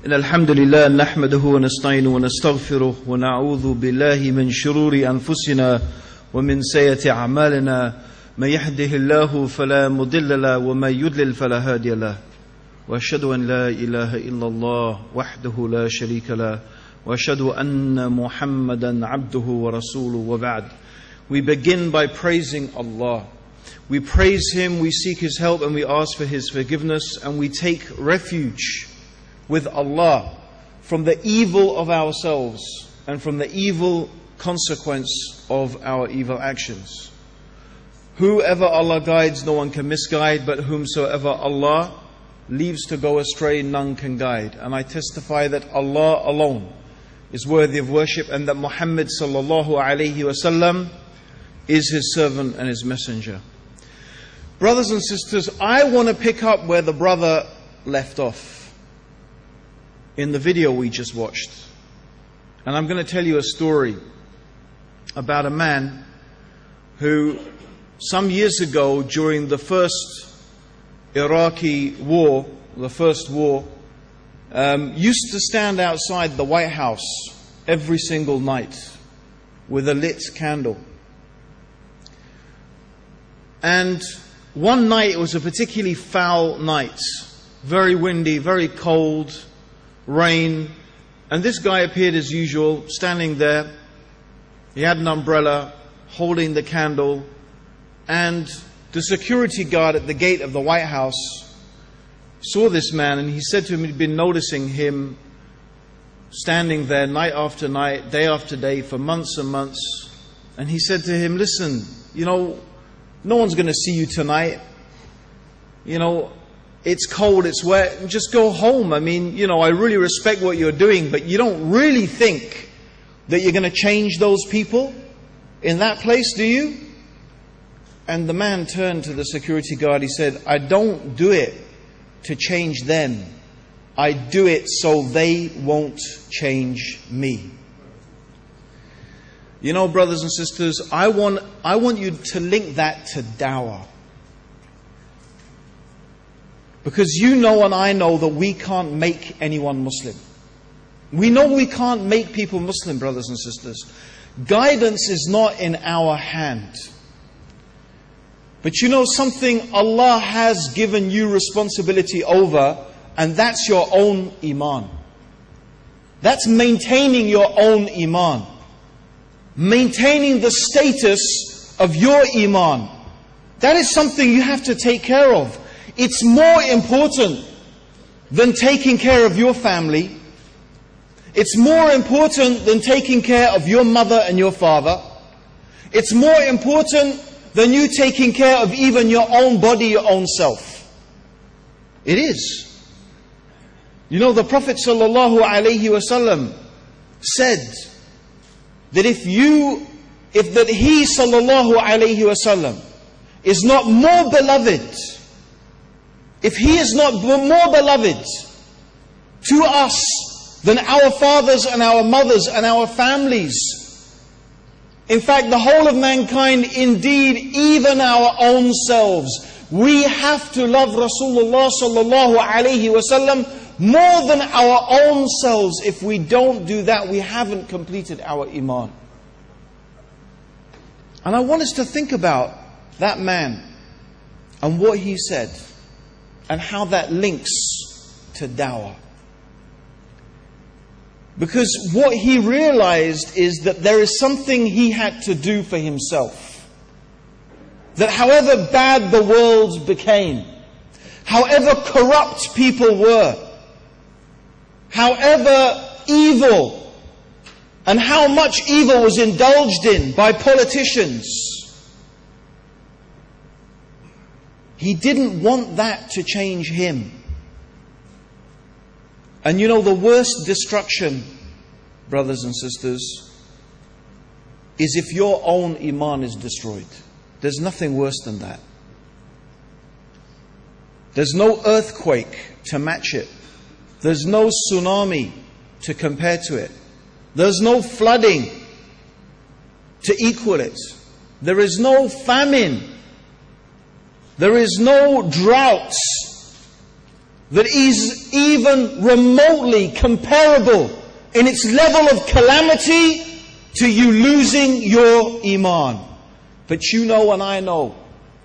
إن الحمد لله نحمده ونستعينه ونستغفره ونعوذ بالله من شرور أنفسنا ومن سيئات أعمالنا من يهده الله فلا مضل له ومن يضلل فلا هادي له وأشهد أن لا إله إلا الله وحده لا شريك له وأشهد أن محمدا عبده ورسوله وبعد. We begin by praising Allah. We praise Him, we seek His help and we ask for His forgiveness, and we take refuge with Allah from the evil of ourselves and from the evil consequence of our evil actions. Whoever Allah guides, no one can misguide, but whomsoever Allah leaves to go astray, none can guide. And I testify that Allah alone is worthy of worship, and that Muhammad sallallahu alayhi wasallam is His servant and His messenger. Brothers and sisters, I want to pick up where the brother left off in the video we just watched. And I'm going to tell you a story about a man who some years ago, during the first Iraqi war, the first war, used to stand outside the White House every single night with a lit candle. And one night, it was a particularly foul night, very windy, very cold, rain, and this guy appeared as usual, standing there. He had an umbrella, holding the candle, and the security guard at the gate of the White House saw this man, and he said to him he'd been noticing him standing there night after night, day after day, for months and months. And he said to him, listen, no one's going to see you tonight. It's cold, it's wet, and just go home. I mean, I really respect what you're doing, but you don't really think that you're going to change those people in that place, do you? And the man turned to the security guard. He said, I don't do it to change them. I do it so they won't change me. Brothers and sisters, I want you to link that to Dawah. Because you know and I know that we can't make anyone Muslim. We know we can't make people Muslim, brothers and sisters. Guidance is not in our hand. But something, Allah has given you responsibility over, and that's your own iman. That's maintaining your own iman. Maintaining the status of your iman. That is something you have to take care of. It's more important than taking care of your family. It's more important than taking care of your mother and your father. It's more important than you taking care of even your own body, your own self. It is. The Prophet sallallahu alaihi wasallam said that if he sallallahu alaihi wasallam is not more beloved, if he is not more beloved to us than our fathers and our mothers and our families, in fact the whole of mankind, indeed even our own selves, we have to love Rasulullah sallallahu alaihi wasallam more than our own selves. If we don't do that, we haven't completed our iman. And I want us to think about that man and what he said, and how that links to Dawah. Because what he realized is that there is something he had to do for himself. That however bad the world became, however corrupt people were, however evil, and how much evil was indulged in by politicians, he didn't want that to change him. And the worst destruction, brothers and sisters, is if your own iman is destroyed. There's nothing worse than that. There's no earthquake to match it. There's no tsunami to compare to it. There's no flooding to equal it. There is no famine. There is no drought that is even remotely comparable in its level of calamity to you losing your iman. But you know and I know,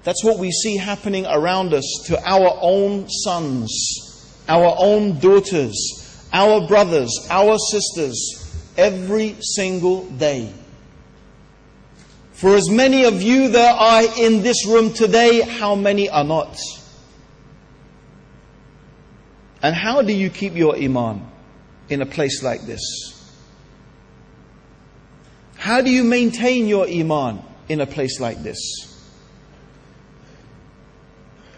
that's what we see happening around us to our own sons, our own daughters, our brothers, our sisters, every single day. For as many of you there are in this room today, how many are not? And how do you keep your iman in a place like this? How do you maintain your iman in a place like this?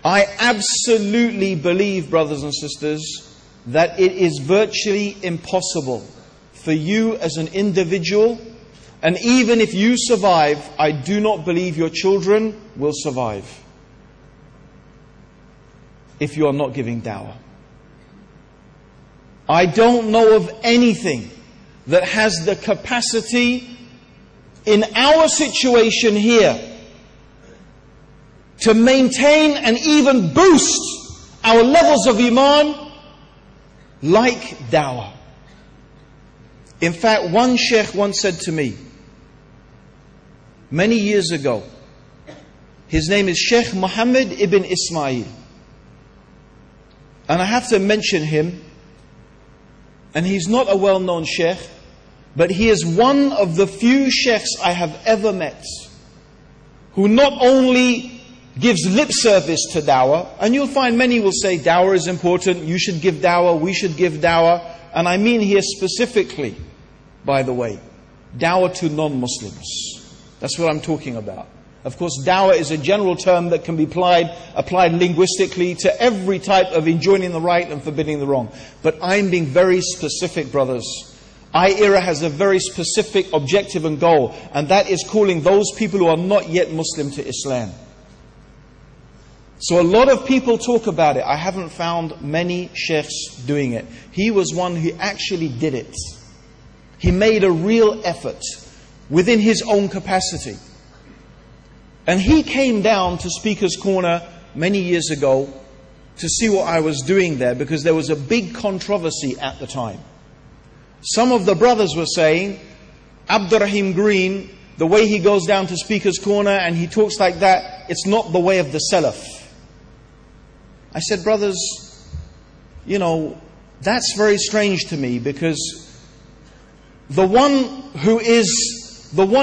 I absolutely believe, brothers and sisters, that it is virtually impossible for you as an individual, and even if you survive, I do not believe your children will survive if you are not giving dawah. I don't know of anything that has the capacity in our situation here to maintain and even boost our levels of iman like dawah. In fact, one sheikh once said to me, many years ago, his name is Sheikh Muhammad ibn Ismail, and I have to mention him, and he's not a well-known sheikh, but he is one of the few sheikhs I have ever met who not only gives lip service to dawah, and you'll find many will say dawah is important, you should give dawah, we should give dawah, and I mean here specifically, by the way, dawah to non-Muslims. That's what I'm talking about. Of course, dawah is a general term that can be applied linguistically to every type of enjoining the right and forbidding the wrong. But I'm being very specific, brothers. I-IRA has a very specific objective and goal, and that is calling those people who are not yet Muslim to Islam. So a lot of people talk about it. I haven't found many sheikhs doing it. He was one who actually did it. He made a real effort within his own capacity. And he came down to Speaker's Corner many years ago to see what I was doing there, because there was a big controversy at the time. Some of the brothers were saying, Abdurraheem Green, the way he goes down to Speaker's Corner and he talks like that, it's not the way of the Salaf. I said, brothers, you know, that's very strange to me, because the one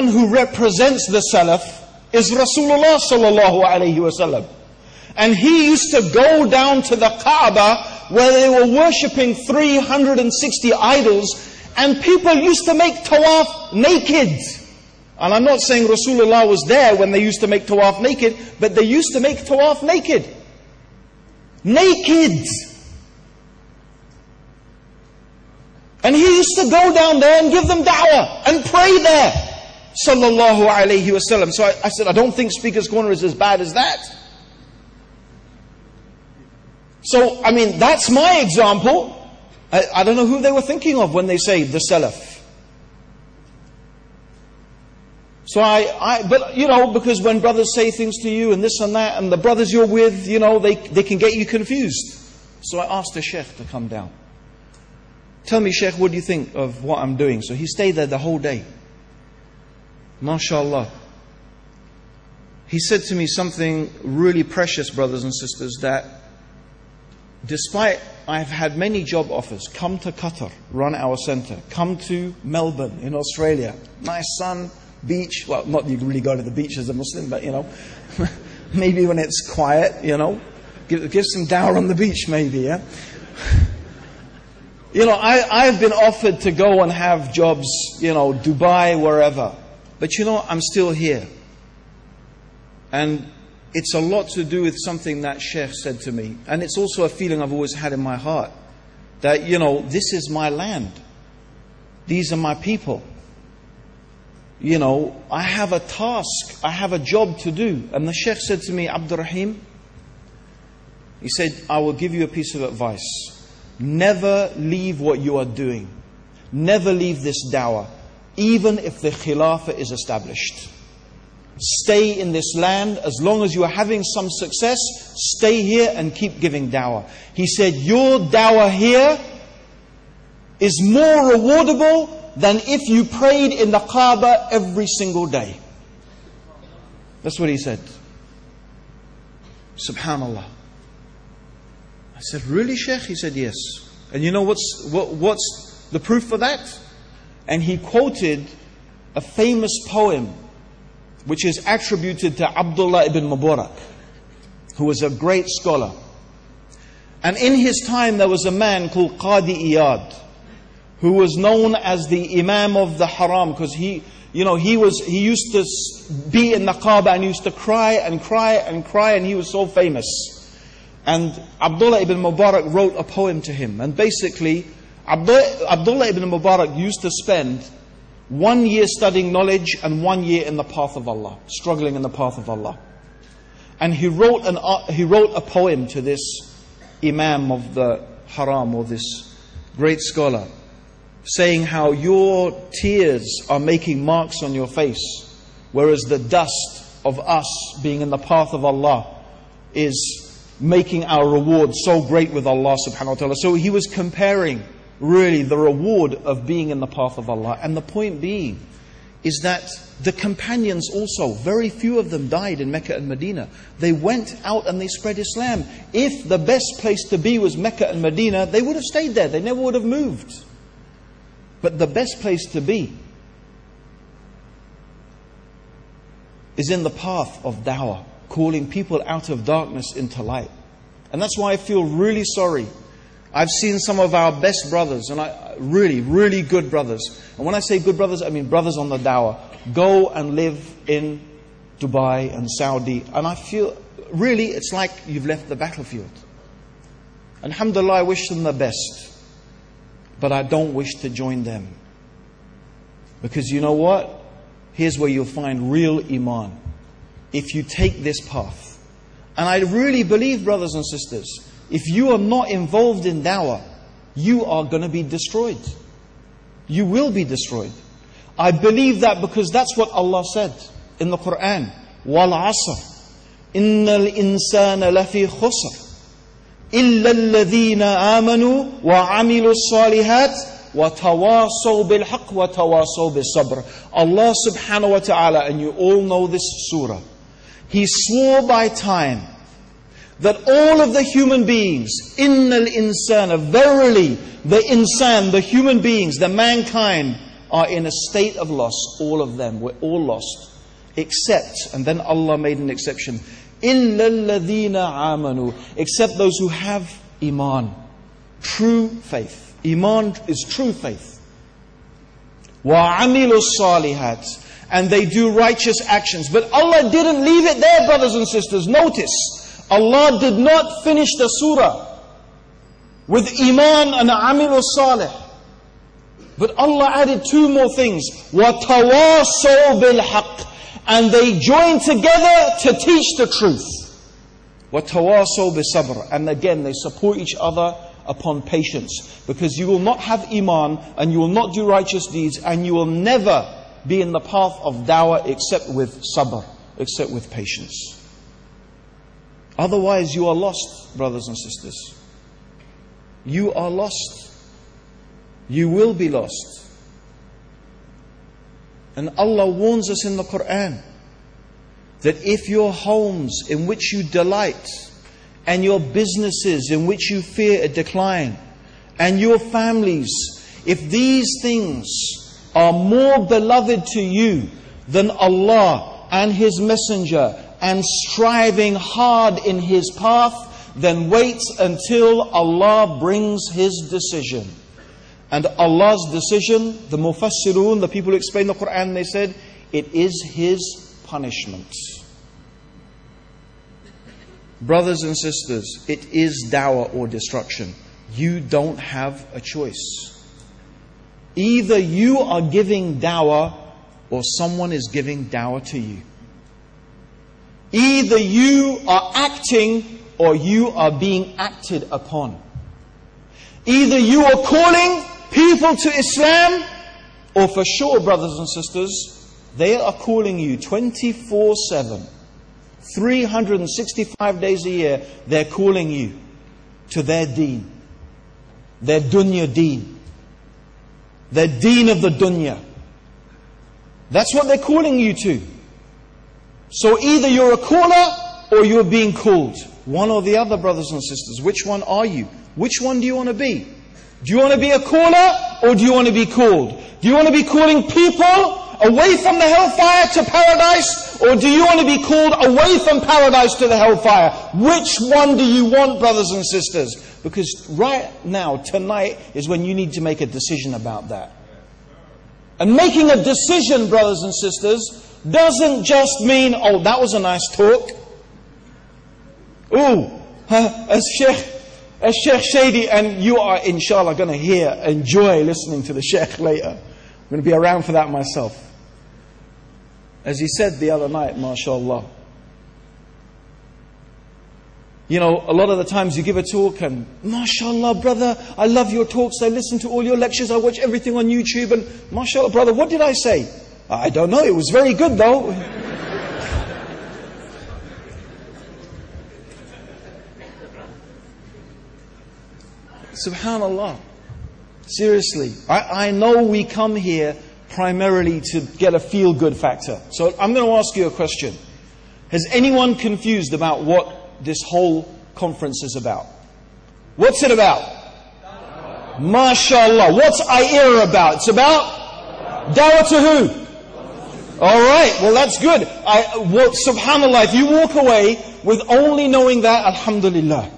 who represents the Salaf is Rasulullah sallallahu alayhi wasallam. And he used to go down to the Kaaba where they were worshipping 360 idols, and people used to make tawaf naked. And I'm not saying Rasulullah was there when they used to make tawaf naked, but they used to make tawaf naked. Naked! And he used to go down there and give them da'wah and pray there. Sallallahu alayhi wasallam. So I said, I don't think Speaker's Corner is as bad as that. So, I mean, that's my example. I don't know who they were thinking of when they say the Salaf. So but you know, because when brothers say things to you and this and that, and the brothers you're with, you know, they can get you confused. So I asked the sheikh to come down. Tell me, sheikh, what do you think of what I'm doing? So he stayed there the whole day. MashaAllah. He said to me something really precious, brothers and sisters, that despite I've had many job offers, come to Qatar, run our center, come to Melbourne in Australia, nice sun, beach, well, not that you can really go to the beach as a Muslim, but you know, maybe when it's quiet, you know, give some dawah on the beach maybe, yeah. You know, I've been offered to go and have jobs, you know, Dubai, wherever. But you know, I'm still here. And it's a lot to do with something that Sheikh said to me. And it's also a feeling I've always had in my heart. That, you know, this is my land. These are my people. You know, I have a task. I have a job to do. And the Sheikh said to me, Abdurraheem, he said, I will give you a piece of advice. Never leave what you are doing. Never leave this dawah. Even if the khilafah is established. stay in this land. As long as you are having some success, stay here and keep giving dawah. He said, your dawah here is more rewardable than if you prayed in the Kaaba every single day. That's what he said. Subhanallah. I said, really, Sheikh? He said, yes. And you know what's the proof for that? And he quoted a famous poem which is attributed to Abdullah ibn Mubarak, who was a great scholar. And in his time there was a man called Qadi Iyad, who was known as the Imam of the Haram, because he used to be in the Kaaba and used to cry and cry and cry, and he was so famous. And Abdullah ibn Mubarak wrote a poem to him. And basically, Abdullah ibn Mubarak used to spend 1 year studying knowledge and 1 year in the path of Allah, struggling in the path of Allah. And he wrote a poem to this Imam of the Haram, or this great scholar, saying how your tears are making marks on your face, whereas the dust of us being in the path of Allah is making our reward so great with Allah subhanahu wa ta'ala. So he was comparing really the reward of being in the path of Allah. And the point being is that the companions also, very few of them died in Mecca and Medina. They went out and they spread Islam. If the best place to be was Mecca and Medina, they would have stayed there. They never would have moved. But the best place to be is in the path of dawah, calling people out of darkness into light. And that's why I feel really sorry. I've seen some of our best brothers, and really, really good brothers. And when I say good brothers, I mean brothers on the dawah. Go and live in Dubai and Saudi. And I feel, really, it's like you've left the battlefield. Alhamdulillah, I wish them the best. But I don't wish to join them. Because you know what? Here's where you'll find real iman. If you take this path. And I really believe, brothers and sisters, if you are not involved in dawah, you are going to be destroyed. You will be destroyed. I believe that because that's what Allah said in the Quran. Wal asr. Innal insana lafi khusr. إِلَّا الَّذِينَ آمَنُوا وَعَمِلُوا الصَّالِحَاتِ وَتَوَاصَوْا بِالْحَقِّ وَتَوَاصَوْا بِالصَّبْرِ. Allah subhanahu wa ta'ala, and you all know this surah, He swore by time that all of the human beings, إِنَّ الْإِنسَانَ, verily the insan, the human beings, the mankind, are in a state of loss. All of them, we're all lost. Except, and then Allah made an exception, إِلَّا الَّذِينَ آمَنُوا, except those who have iman, true faith. Iman is true faith. وَعَمِلُوا الصَّالِحَاتِ, and they do righteous actions. But Allah didn't leave it there, brothers and sisters. Notice, Allah did not finish the surah with iman and amilu salih. But Allah added two more things. وَتَوَاصَوْا بِالْحَقِّ, and they join together to teach the truth. وَتَوَاصَوْا بِالصَّبْرِ, and again they support each other upon patience. Because you will not have iman, and you will not do righteous deeds, and you will never be in the path of dawah except with sabr, except with patience. Otherwise you are lost, brothers and sisters. You are lost. You will be lost. And Allah warns us in the Quran that if your homes in which you delight, and your businesses in which you fear a decline, and your families, if these things are more beloved to you than Allah and His Messenger, and striving hard in His path, then wait until Allah brings His decision. And Allah's decision, the Mufassirun, the people who explain the Quran, they said, it is His punishment. Brothers and sisters, it is dawah or destruction. You don't have a choice. Either you are giving dawah or someone is giving dawah to you. Either you are acting or you are being acted upon. Either you are calling people to Islam, or for sure, brothers and sisters, They are calling you 24/7, 365 days a year. They're calling you to their deen, their dunya deen, their deen of the dunya. That's what they're calling you to. So either you're a caller or you're being called. One or the other, brothers and sisters. Which one are you? Which one do you want to be? Do you want to be a caller or do you want to be called? Do you want to be calling people away from the hellfire to paradise, or do you want to be called away from paradise to the hellfire? Which one do you want, brothers and sisters? Because right now, tonight, is when you need to make a decision about that. And making a decision, brothers and sisters, doesn't just mean, oh, that was a nice talk. Ooh, as Sheikh Shady, and you are inshallah going to enjoy listening to the Sheikh later. I'm going to be around for that myself. As he said the other night, mashallah. You know, a lot of the times you give a talk and, mashallah, brother, I love your talks, I listen to all your lectures, I watch everything on YouTube, and mashallah, brother, what did I say? I don't know, it was very good though. Subhanallah. Seriously, I know we come here primarily to get a feel-good factor. So I'm going to ask you a question. Has anyone confused about what this whole conference is about? What's it about? MashaAllah. What's Ayir about? It's about Dawah to who? Alright, well that's good. Subhanallah, if you walk away with only knowing that, Alhamdulillah.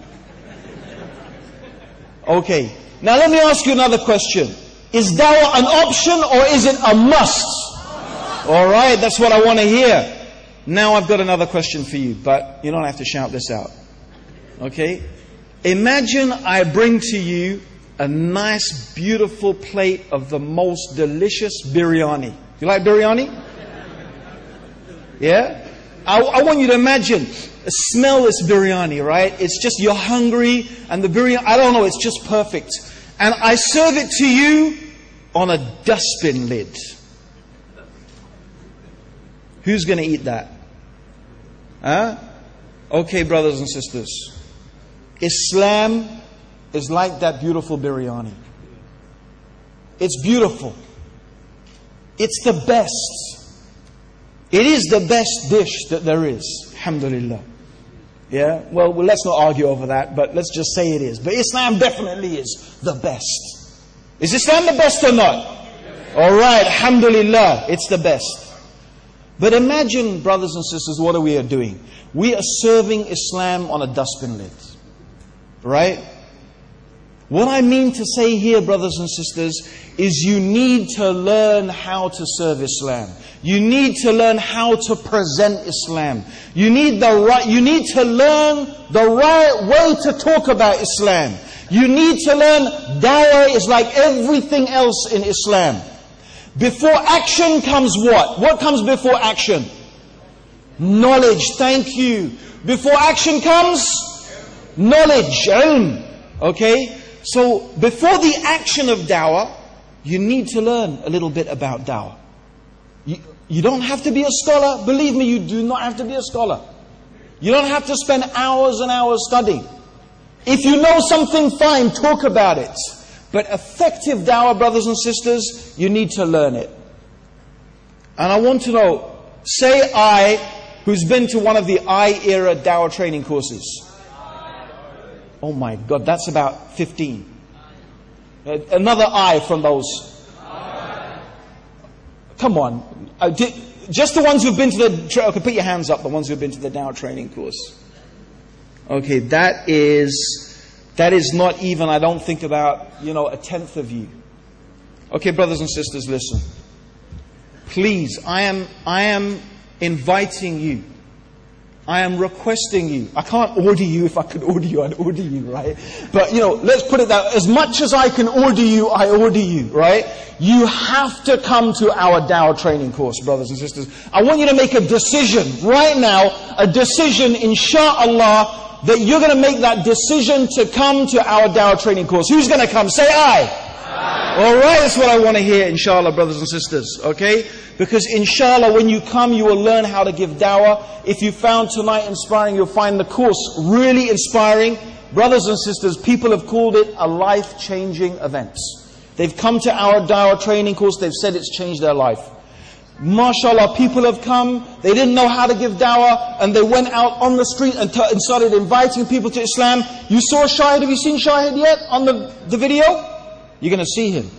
Okay, now let me ask you another question. Is dawah an option or is it a must? Alright, that's what I want to hear. Now I've got another question for you, but you don't have to shout this out. Okay? Imagine I bring to you a nice, beautiful plate of the most delicious biryani. You like biryani? Yeah? I want you to imagine, smell this biryani, right? It's just, you're hungry, and the biryani, I don't know, it's just perfect. And I serve it to you on a dustbin lid. Who's going to eat that? Huh? Okay, brothers and sisters. Islam is like that beautiful biryani. It's beautiful. It's the best. It is the best dish that there is. Alhamdulillah. Yeah? Well, let's not argue over that, but let's just say it is. But Islam definitely is the best. Is Islam the best or not? Alright, alhamdulillah, it's the best. But imagine, brothers and sisters, what we are doing. We are serving Islam on a dustbin lid. Right? What I mean to say here, brothers and sisters, is you need to learn how to serve Islam. You need to learn how to present Islam. You need to learn the right way to talk about Islam. You need to learn dawah is like everything else in Islam. Before action comes what? What comes before action? Knowledge. Thank you. Before action comes knowledge, ilm. Okay? So before the action of dawah, you need to learn a little bit about dawah. You don't have to be a scholar. Believe me, you do not have to be a scholar. You don't have to spend hours and hours studying. If you know something, fine, talk about it. But effective dawah, brothers and sisters, you need to learn it. And I want to know, say I, who's been to one of the I-era dawah training courses. Oh my God, that's about 15. Another I from those. Come on. Just the ones who've been to the... Okay, put your hands up, the ones who've been to the dawah training course. Okay, that is not even, I don't think, about, a tenth of you. Okay, brothers and sisters, listen. Please, I am inviting you. I am requesting you. I can't order you. If I could order you, I'd order you, right? But, let's put it that, as much as I can order you, I order you, right? You have to come to our dawah training course, brothers and sisters. I want you to make a decision right now, a decision, insha'Allah, that you're going to make that decision to come to our dawah training course. Who's going to come? Say I. Alright, that's what I want to hear, inshallah, brothers and sisters. Okay? Because inshallah, when you come, you will learn how to give dawah. If you found tonight inspiring, you'll find the course really inspiring. Brothers and sisters, people have called it a life-changing event. They've come to our dawah training course, they've said it's changed their life. MashaAllah, people have come, they didn't know how to give dawah, and they went out on the street and started inviting people to Islam. You saw Shahid, have you seen Shahid yet on the video? You're going to see him.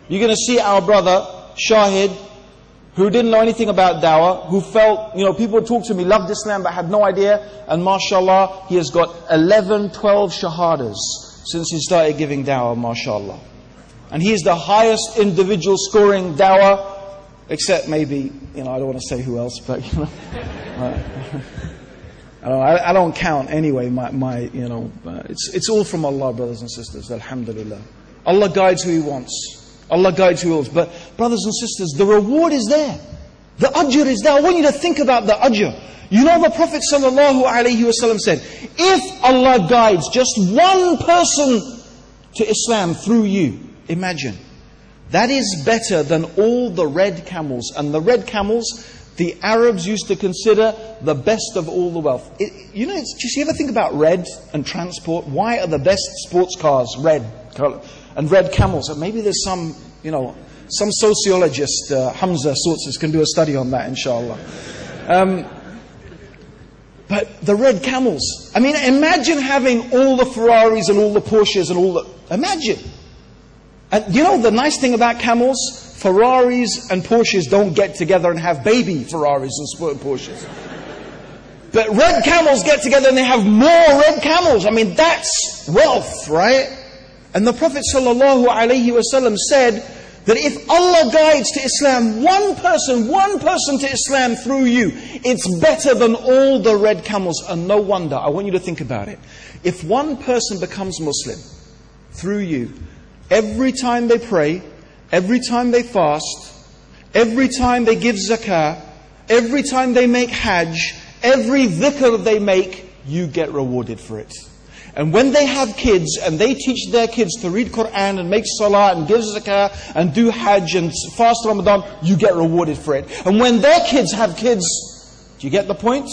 You're going to see our brother, Shahid, who didn't know anything about dawah, who felt, people would talk to me, loved Islam but had no idea, and MashaAllah, he has got 11, 12 shahadas since he started giving dawah, MashaAllah. And he is the highest individual scoring dawah, except maybe, I don't want to say who else, but, I don't count anyway, it's all from Allah, brothers and sisters, alhamdulillah. Allah guides who He wants. Allah guides who He wills. But, brothers and sisters, the reward is there. The ajr is there. I want you to think about the ajr. You know the Prophet ﷺ said, if Allah guides just one person to Islam through you, imagine, that is better than all the red camels. And the red camels, the Arabs used to consider the best of all the wealth. Do you ever think about red and transport? Why are the best sports cars red color and red camels? And maybe there's some sociologist, Hamza Sorts, can do a study on that, inshallah. But the red camels. I mean, imagine having all the Ferraris and all the Porsches and imagine. And the nice thing about camels, Ferraris and Porsches don't get together and have baby Ferraris and Porsches. But red camels get together and they have more red camels. I mean, that's wealth, right? And the Prophet ﷺ said that if Allah guides to Islam one person to Islam through you, it's better than all the red camels. And no wonder, I want you to think about it. If one person becomes Muslim through you, every time they pray, every time they fast, every time they give zakah, every time they make hajj, every dhikr they make, you get rewarded for it. And when they have kids and they teach their kids to read Quran and make salah and give zakah and do hajj and fast Ramadan, you get rewarded for it. And when their kids have kids, do you get the point?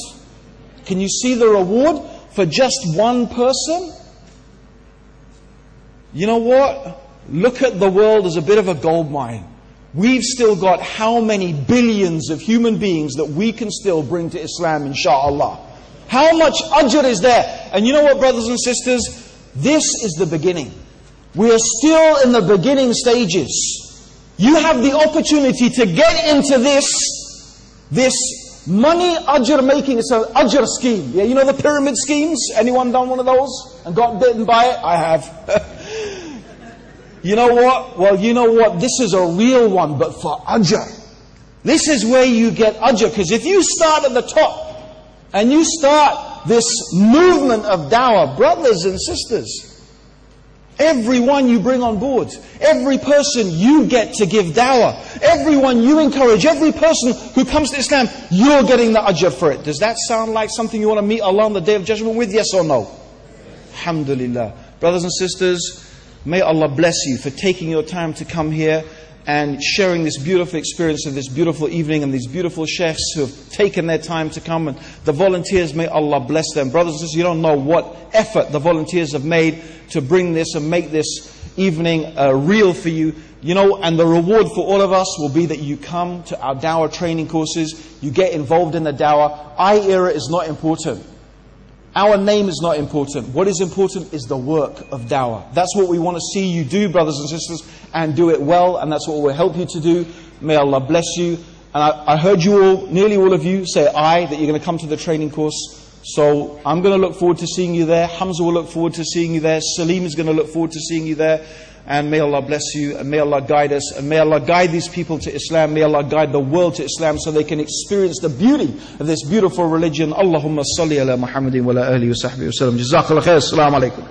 Can you see the reward for just one person? You know what? Look at the world as a bit of a gold mine. We've still got how many billions of human beings that we can still bring to Islam, inshaAllah. How much ajr is there? And you know what, brothers and sisters? This is the beginning. We are still in the beginning stages. You have the opportunity to get into this money ajr making. It's an ajr scheme. Yeah, you know the pyramid schemes? Anyone done one of those and got bitten by it? I have. You know what? Well, you know what? This is a real one, but for ajr. This is where you get ajr. Because if you start at the top, and you start this movement of dawah, brothers and sisters, everyone you bring on board, every person you get to give dawah, everyone you encourage, every person who comes to Islam, you're getting the ajr for it. Does that sound like something you want to meet Allah on the Day of Judgment with? Yes or no? Alhamdulillah. Brothers and sisters, may Allah bless you for taking your time to come here and sharing this beautiful experience of this beautiful evening, and these beautiful sheikhs who have taken their time to come, and the volunteers, may Allah bless them. Brothers and sisters, you don't know what effort the volunteers have made to bring this and make this evening real for you. And the reward for all of us will be that you come to our dawah training courses, you get involved in the dawah. Era is not important. Our name is not important. What is important is the work of dawah. That's what we want to see you do, brothers and sisters, and do it well, and that's what we'll help you to do. May Allah bless you. And I heard you all, nearly all of you, say that you're going to come to the training course. So I'm going to look forward to seeing you there. Hamza will look forward to seeing you there. Salim is going to look forward to seeing you there. And may Allah bless you, and may Allah guide us, and may Allah guide these people to Islam. May Allah guide the world to Islam so they can experience the beauty of this beautiful religion. Allahumma salli ala Muhammadin wa ala alihi wa sahbihi wa sallam. Jazakallah khair. Assalamu alaikum.